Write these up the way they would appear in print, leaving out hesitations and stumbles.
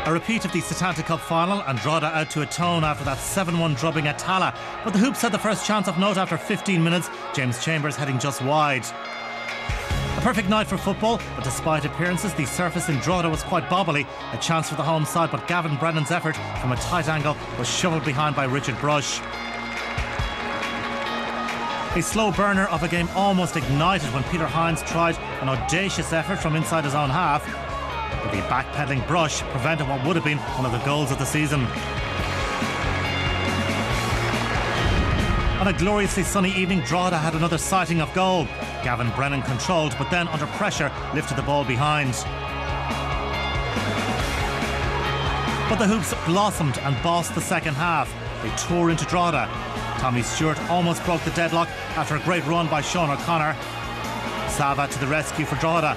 A repeat of the Setanta Cup final and Drogheda out to atone after that 7-1 drubbing at Tala. But the Hoops had the first chance of note after 15 minutes, James Chambers heading just wide. A perfect night for football, but despite appearances, the surface in Drogheda was quite bobbly. A chance for the home side, but Gavin Brennan's effort from a tight angle was shoveled behind by Richard Brush. A slow burner of a game almost ignited when Peter Hynes tried an audacious effort from inside his own half, but the backpedaling Brush prevented what would have been one of the goals of the season. On a gloriously sunny evening, Drogheda had another sighting of goal. Gavin Brennan controlled, but then under pressure lifted the ball behind. But the Hoops blossomed and bossed the second half. They tore into Drogheda. Tommy Stewart almost broke the deadlock after a great run by Sean O'Connor. Sava to the rescue for Drogheda.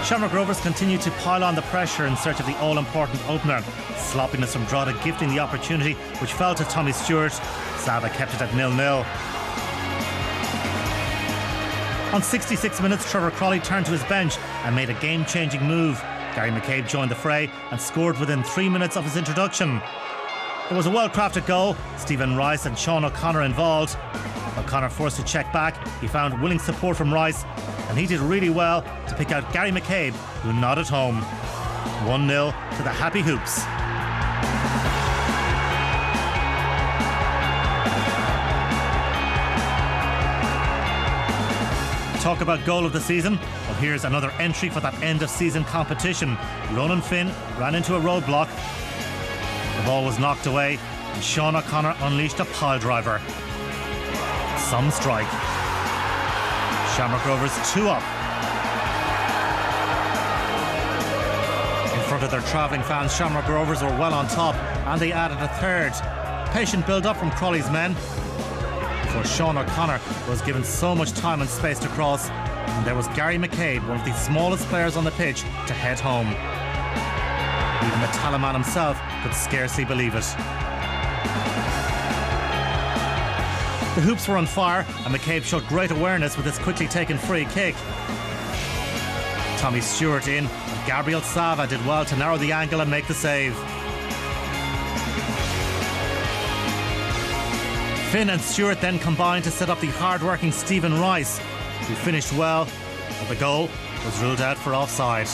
Shamrock Rovers continued to pile on the pressure in search of the all-important opener. Sloppiness from Drogheda gifting the opportunity, which fell to Tommy Stewart. Sava kept it at 0-0. On 66 minutes, Trevor Crawley turned to his bench and made a game-changing move. Gary McCabe joined the fray and scored within 3 minutes of his introduction. It was a well-crafted goal. Stephen Rice and Sean O'Connor involved. O'Connor forced to check back. He found willing support from Rice, and he did really well to pick out Gary McCabe, who nodded home. 1-0 to the Happy Hoops. Talk about goal of the season. Well, here's another entry for that end of season competition. Ronan Finn ran into a roadblock. The ball was knocked away and Sean O'Connor unleashed a pile driver. Some strike. Shamrock Rovers 2 up. In front of their travelling fans, Shamrock Rovers were well on top, and they added a third. Patient build-up from Crawley's men before Sean O'Connor was given so much time and space to cross, and there was Gary McCabe, one of the smallest players on the pitch, to head home. Even the Talaman himself could scarcely believe it. The Hoops were on fire, and McCabe showed great awareness with his quickly taken free kick. Tommy Stewart in, and Gabriel Sava did well to narrow the angle and make the save. Finn and Stewart then combined to set up the hard-working Stephen Rice, who finished well, but the goal was ruled out for offside.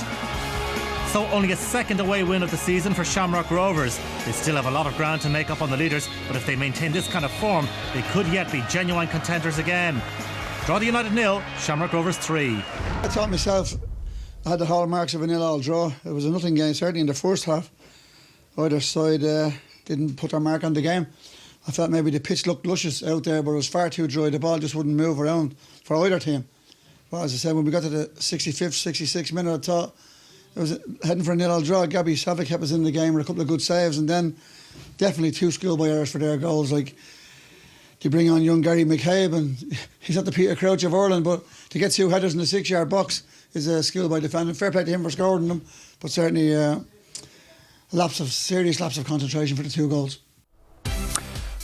So only a second away win of the season for Shamrock Rovers. They still have a lot of ground to make up on the leaders, but if they maintain this kind of form, they could yet be genuine contenders again. Drogheda United 0, Shamrock Rovers 3. I thought myself I had the hallmarks of a 0-0 draw. It was a nothing game, certainly in the first half. Either side didn't put their mark on the game. I felt maybe the pitch looked luscious out there, but it was far too dry. The ball just wouldn't move around for either team. But as I said, when we got to the 65th, 66th minute, I thought it was heading for a 0-0 draw. Gabby Sava kept us in the game with a couple of good saves, and then definitely 2 schoolboy errors for their goals. Like, to bring on young Gary McCabe, and he's not the Peter Crouch of Ireland, but to get 2 headers in the 6-yard box is a schoolboy defending. Fair play to him for scoring them, but certainly a serious lapse of concentration for the 2 goals.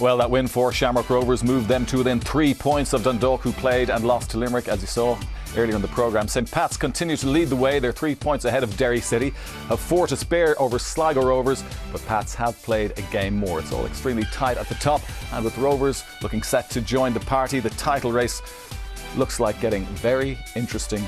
Well, that win for Shamrock Rovers moved them to within 3 points of Dundalk, who played and lost to Limerick, as you saw earlier in the programme. St Pat's continue to lead the way. They're 3 points ahead of Derry City, have 4 to spare over Sligo Rovers, but Pats have played a game more. It's all extremely tight at the top, and with Rovers looking set to join the party, the title race looks like getting very interesting